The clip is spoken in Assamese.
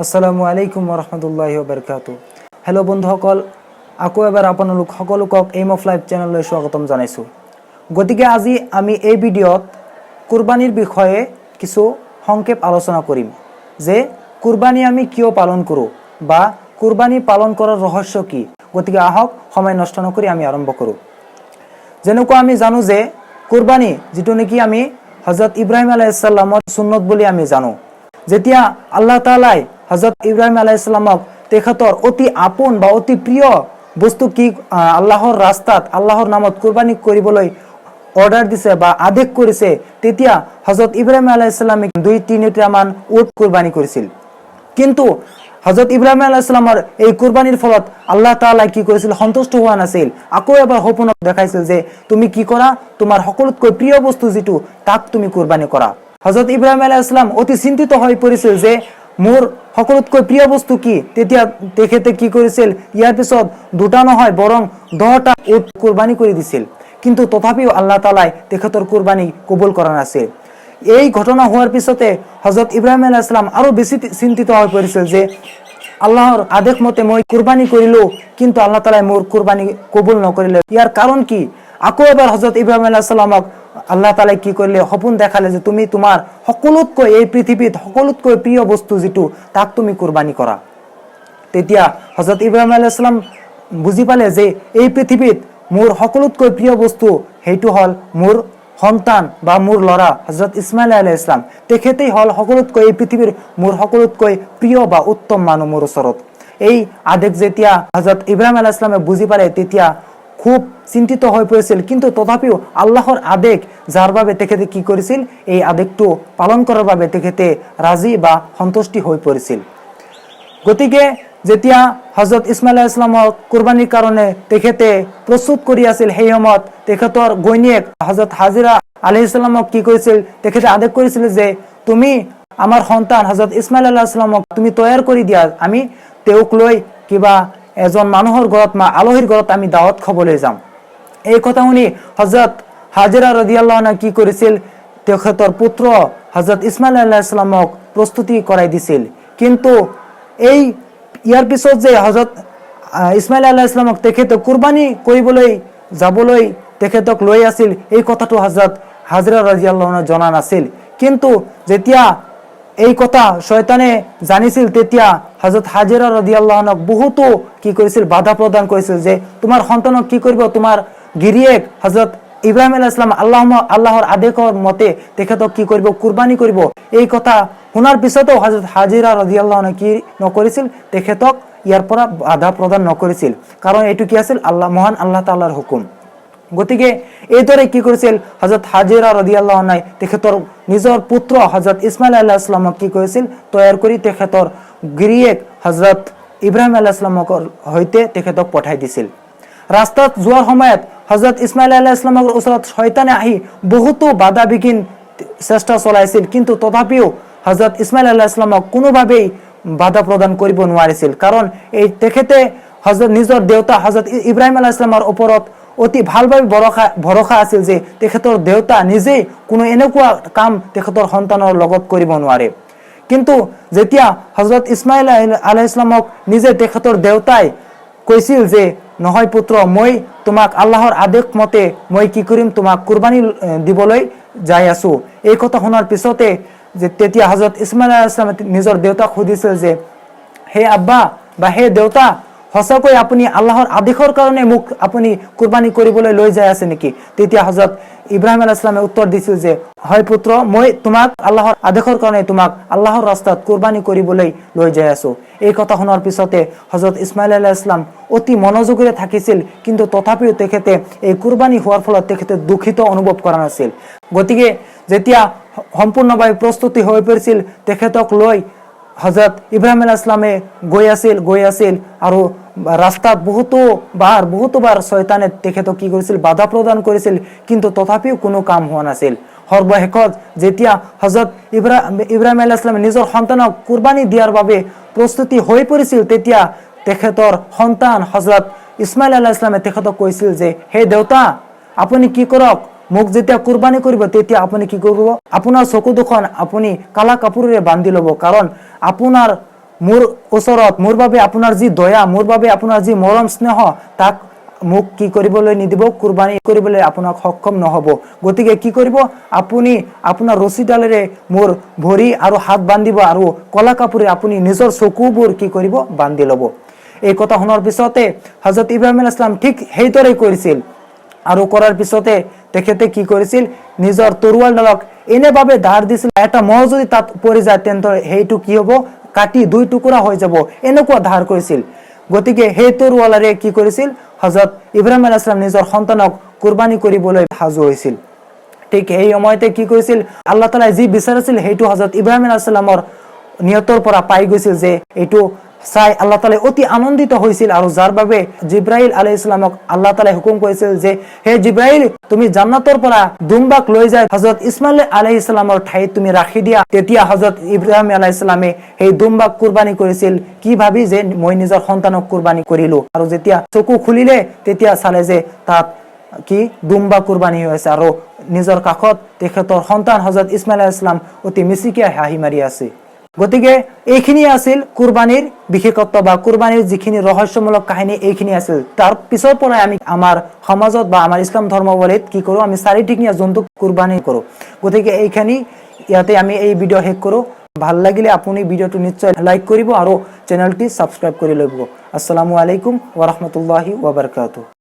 আসসালামু আলাইকুম ওৰহমতুল্লাহি ওবাৰকাতু। হেল্ল' বন্ধুসকল, আকৌ এবাৰ আপোনালোক সকলোকক এইম অফ লাইফ চেনেললৈ স্বাগতম জনাইছোঁ। গতিকে আজি আমি এই ভিডিঅ'ত কুৰবানীৰ বিষয়ে কিছু সংক্ষেপ আলোচনা কৰিম যে কুৰবানী আমি কিয় পালন কৰোঁ বা কুৰবানী পালন কৰাৰ ৰহস্য কি। গতিকে আহক সময় নষ্ট নকৰি আমি আৰম্ভ কৰোঁ। যেনেকুৱা আমি জানো যে কুৰবানী যিটো নেকি আমি হজৰত ইব্ৰাহিম আলাইহিছ সালামৰ সুন্নত বুলি আমি জানো। যেতিয়া আল্লাহ তাআলাই হজৰত ইব্ৰাহিম আলাইহিছ সালামক তেখেতৰ অতি আপোন বা অতি প্ৰিয় বস্তু কি আল্লাহৰ ৰাস্তাত আল্লাহৰ নামত কুৰবানী কৰিবলৈ অৰ্ডাৰ দিছে বা আদেশ কৰিছে, তেতিয়া হজৰত ইব্ৰাহিম আলাইহিছ সালামে 2-3টা মান উট কুৰবানী কৰিছিল। কিন্তু হজৰত ইব্ৰাহিম আলাইহিছ সালামৰ এই কুৰবানীৰ ফলত আল্লাহ তাআলাই কি কৰিছিল, সন্তুষ্ট হোৱা নাছিল। আকৌ এবাৰ সপোনত দেখাইছিল যে তুমি কি কৰা, তোমাৰ সকলোতকৈ প্ৰিয় বস্তু যিটো তাক তুমি কুৰবানী কৰা। হজৰত ইব্ৰাহিম আলাইহিছ সালাম অতি চিন্তিত হৈ পৰিছিল যে মোৰ সকলোতকৈ প্ৰিয় বস্তু কি। তেতিয়া তেখেতে কি কৰিছিল, ইয়াৰ পিছত 2টা নহয় বৰং 10টা উট কুৰবানী কৰি দিছিল। কিন্তু তথাপিও আল্লাহ তাআলাই তেখেতৰ কুৰবানী কবুল কৰা নাছিল। এই ঘটনা হোৱাৰ পিছতে হজৰত ইব্ৰাহিম আলাইহিছ সালাম আৰু বেছি চিন্তিত হৈ পৰিছিল যে আল্লাহৰ আদেশ মতে মই কুৰবানী কৰিলো, কিন্তু আল্লাহ তাআলাই মোৰ কুৰবানী কবুল নকৰিলে। ইয়াৰ কাৰণ কি? আকৌ এবাৰ হজৰত ইব্ৰাহিম আলাইহিছ সালামক আল্লাহ তাআলাই কি কৰিলে, সপোন দেখালে যে তুমি তোমাৰ সকলোতকৈ এই পৃথিৱীত সকলোতকৈ প্ৰিয় বস্তু যিটো তাক তুমি কুৰবানী কৰা। তেতিয়া হজৰত ইব্ৰাহিম আলাইহিছ সালাম বুজি পালে যে এই পৃথিৱীত মোৰ সকলোতকৈ প্ৰিয় বস্তু সেইটো হ'ল মোৰ সন্তান বা মোৰ ল'ৰা হজৰত ইছমাইল আলাইহিছ সালাম। তেখেতেই হ'ল সকলোতকৈ এই পৃথিৱীৰ মোৰ সকলোতকৈ প্ৰিয় বা উত্তম মানুহ মোৰ ওচৰত। এই আদেশ যেতিয়া হজৰত ইব্ৰাহিম আলাইহিছ সালামে বুজি পালে, তেতিয়া খুব চিন্তিত হৈ পৰিছিল। কিন্তু তথাপিও আল্লাহৰ আদেশ যাৰ বাবে তেখেতে কি কৰিছিল, এই আদেশটো পালন কৰাৰ বাবে তেখেতে ৰাজি বা সন্তুষ্টি হৈ পৰিছিল। গতিকে যেতিয়া হজৰত ইছমাইল আলাইহিছ সালামৰ কুৰবানীৰ কাৰণে তেখেতে প্ৰস্তুত কৰি আছিল, সেই সময়ত তেখেতৰ ঘৈণীয়েক হজৰত হাজিৰা আলাইহিছ সালামক কি কৰিছিল, তেখেতে আদেশ কৰিছিল যে তুমি আমাৰ সন্তান হজৰত ইছমাইল আলাইহিছ সালামক তুমি তৈয়াৰ কৰি দিয়া, আমি তেওঁক লৈ কিবা এজন মানুহৰ ঘৰত আলহীৰ ঘৰত আমি দাৱত খাবলৈ যাম। এই কথা শুনি হজৰত হাজিৰা ৰাদিয়াল্লাহু আনহা কি কৰিছিল, তেখেতৰ পুত্ৰ হজৰত ইছমাইল আলাইহিছ সালামক প্ৰস্তুতি কৰাই দিছিল। কিন্তু ইয়াৰ পিছত যে হজৰত ইছমাইল আলাইহিছ সালামক তেখেতে কুৰবানী কৰিবলৈ যাবলৈ তেখেতক লৈ আছিল, এই কথাটো হজৰত হাজিৰা ৰাদিয়াল্লাহু আনহা জনা নাছিল। কিন্তু যেতিয়া এই কথা শয়তানে জানিছিল, তেতিয়া হজৰত হাজিৰা ৰাদিয়াল্লাহু আনহাক বহুতো কি কৰিছিল, বাধা প্ৰদান কৰিছিল যে তোমাৰ সন্তানক কি কৰিব, তোমাৰ গিৰিয়েক হজৰত ইব্ৰাহিম আলাইহিছ সালাম আল্লাহৰ আদেশৰ মতে তেখেতক কি কৰিব, কুৰবানী কৰিব। এই কথা শুনাৰ পিছতো হজৰত হাজিৰা ৰাদিয়াল্লাহু আনহা কি নকৰিছিল, তেখেতক ইয়াৰ পৰা বাধা প্ৰদান নকৰিছিল। কাৰণ এইটো কি আছিল, মহান আল্লাহ তাআলাৰ হুকুম। গতিকে এইদৰে কি কৰিছিল, হজৰত হাজিৰা ৰাদিয়াল্লাহু আনহাই তেখেতৰ নিজৰ পুত্ৰ হজৰত ইছমাইল আলাইহিছ সালামক কি কৰিছিল, তৈয়াৰ কৰি তেখেতৰ গিৰিয়েক হজৰত ইব্ৰাহিম আলাইহিছ সালামৰ সৈতে তেখেতক পঠাই দিছিল। ৰাস্তাত যোৱাৰ সময়ত হজৰত ইছমাইল আলাইহিছ সালামৰ ওচৰত শয়তানে আহি বহুতো বাধা বিঘিন চেষ্টা চলাইছিল, কিন্তু তথাপিও হজৰত ইছমাইল আলাইহিছ সালামক কোনোভাৱেই বাধা প্ৰদান কৰিব নোৱাৰিছিল। কাৰণ তেখেতে নিজৰ দেউতা হজৰত ইব্ৰাহিম আলাইহিছ সালামৰ ওপৰত অতি ভালভাৱে ভৰসা আছিল যে তেখেতৰ দেউতা নিজেই কোনো এনেকুৱা কাম তেখেতৰ সন্তানৰ লগত কৰিব নোৱাৰে। কিন্তু যেতিয়া হজৰত ইছমাইল আলাইহিছ সালামক নিজে তেখেতৰ দেউতাই কৈছিল যে নহয় পুত্ৰ, মই তোমাক আল্লাহৰ আদেশ মতে মই কি কৰিম, তোমাক কুৰবানী দিবলৈ যাই আছো। এই কথা শুনাৰ পিছতে তেতিয়া হজৰত ইছমাইল আলাইহিছ সালামে নিজৰ দেউতাক সুধিছিল যে হে আব্বা বা হে দেউতা, সঁচাকৈ আপুনি আল্লাহৰ আদেশৰ কাৰণে মোক আপুনি কুৰবানী কৰিবলৈ লৈ যাই আছে নেকি? তেতিয়া হজৰত ইব্ৰাহিম আলাইহিছ সালামে উত্তৰ দিছিল যে হয় পুত্ৰ, মই তোমাক আল্লাহৰ আদেশৰ কাৰণে তোমাক আল্লাহৰ ৰাস্তাত কুৰবানী কৰিবলৈ লৈ যাই আছো। এই কথা শুনাৰ পিছতে হজৰত ইছমাইল আলাইহিছ সালাম অতি মনোযোগেৰে থাকিছিল, কিন্তু তথাপিও তেখেতে এই কুৰবানী হোৱাৰ ফলত তেখেতে দুখিত অনুভৱ কৰা নাছিল। গতিকে যেতিয়া সম্পূৰ্ণভাৱে প্ৰস্তুতি হৈ পৰিছিল, তেখেতক লৈ হজৰত ইব্ৰাহিম আলাইহিছ সালামে গৈ আছিল আৰু ৰাস্তাত বহুতো বাৰ শয়তানে তেখেতক কি কৰিছিল, বাধা প্ৰদান কৰিছিল, কিন্তু তথাপিও কোনো কাম হোৱা নাছিল। সৰ্বশেষত যেতিয়া হজৰত ইব্ৰাহিম আলাইহিছ সালামে নিজৰ সন্তানক কুৰবানী দিয়াৰ বাবে প্ৰস্তুতি হৈ পৰিছিল, তেতিয়া তেখেতৰ সন্তান হজৰত ইছমাইল আলাইহিছ সালামে তেখেতক কৈছিল যে হে দেউতা, আপুনি কি কৰক, মোক যেতিয়া কুৰবানী কৰিব তেতিয়া আপুনি কি কৰিব, আপোনাৰ চকু দুখন আপুনি কালা কাপোৰেৰে বান্ধি ল'ব, কাৰণ আপোনাৰ মোৰ ওচৰত মোৰ বাবে আপোনাৰ যি দয়া, মোৰ বাবে আপোনাৰ যি মৰম স্নেহ, তাক মোক কি কৰিবলৈ নিদিব, কুৰবানী কৰিবলৈ আপোনাক সক্ষম নহ'ব। গতিকে কি কৰিব, আপুনি আপোনাৰ ৰছীডালেৰে মোৰ ভৰি আৰু হাত বান্ধিব আৰু কলা কাপোৰে আপুনি নিজৰ চকুবোৰ কি কৰিব, বান্ধি ল'ব। এই কথা শুনাৰ পিছতে হযৰত ইব্ৰাহিম আলাইহিস সালাম ঠিক সেইদৰে কৰিছিল। আৰু কৰাৰ পিছতে তেখেতে কি কৰিছিল, নিজৰ তৰোৱালডালক এনেভাৱে ধাৰ দিছিল, এটা মহ যদি তাত পৰি যায় তেন্তে সেইটো কি হ'ব, কাটি দুই টুকুৰা হৈ যাব, এনেকুৱা ধাৰ কৰিছিল। গতিকে সেই তৰোৱালেৰে কি কৰিছিল, হযৰত ইব্ৰাহিম আলাইহিস সালাম নিজৰ সন্তানক কুৰবানী কৰিবলৈ সাজু হৈছিল। ঠিক এই সময়তে কি কৰিছিল, আল্লাহ তাআলাই যি বিচাৰিছিল সেইটো হযৰত ইব্ৰাহিম আলাইহিস সালামৰ নিয়তৰ পৰা পাই গৈছিল, যে এইটো চাই আল্লাহ তাআলা অতি আনন্দিত হৈছিল। আৰু যাৰ বাবে জিব্ৰাইল আলাইহিস সালামক আল্লাহ তাআলাই হুকুম কৰিছিল যে হে জিব্ৰাইল, তুমি জান্নাতৰ পৰা দুম্বাক লৈ যায় হযৰত ইসমাইল আলাইহিস সালামৰ ঠাইত তুমি ৰাখি দিয়া। তেতিয়া হযৰত ইব্ৰাহিম আলাইহিস সালামে সেই দুম্বাক কুৰবানী কৰিছিল, কি ভাবি যে মই নিজৰ সন্তানক কুৰবানী কৰিলো। আৰু যেতিয়া চকু খুলিলে তেতিয়া চালে যে তাত কি দুম্বা কুৰবানী হৈছে, আৰু নিজৰ কাষত তেখেতৰ সন্তান হযৰত ইসমাইল আলাইহিস সালাম অতি মিচিকিয়া হাঁহি মাৰি আছে। গতিকে এইখিনি আছিল কুৰবানীৰ বিশেষত্ব বা কুৰবানীৰ যিখিনি ৰহস্যমূলক কাহিনী, এইখিনি আছিল। তাৰ পিছৰ পৰাই আমি আমাৰ সমাজত বা আমাৰ ইছলাম ধৰ্মাৱলীত কি কৰোঁ, আমি চাৰিঠেঙীয়া জন্তুক কুৰবানী কৰোঁ। গতিকে এইখিনি ইয়াতে আমি এই ভিডিঅ' শেষ কৰোঁ। ভাল লাগিলে আপুনি ভিডিঅ'টো নিশ্চয় লাইক কৰিব আৰু চেনেলটি ছাবস্ক্ৰাইব কৰি ল'ব। আসসালামু আলাইকুম ওয়া ৰাহমাতুল্লাহি ওয়া বাৰাকাতুহু।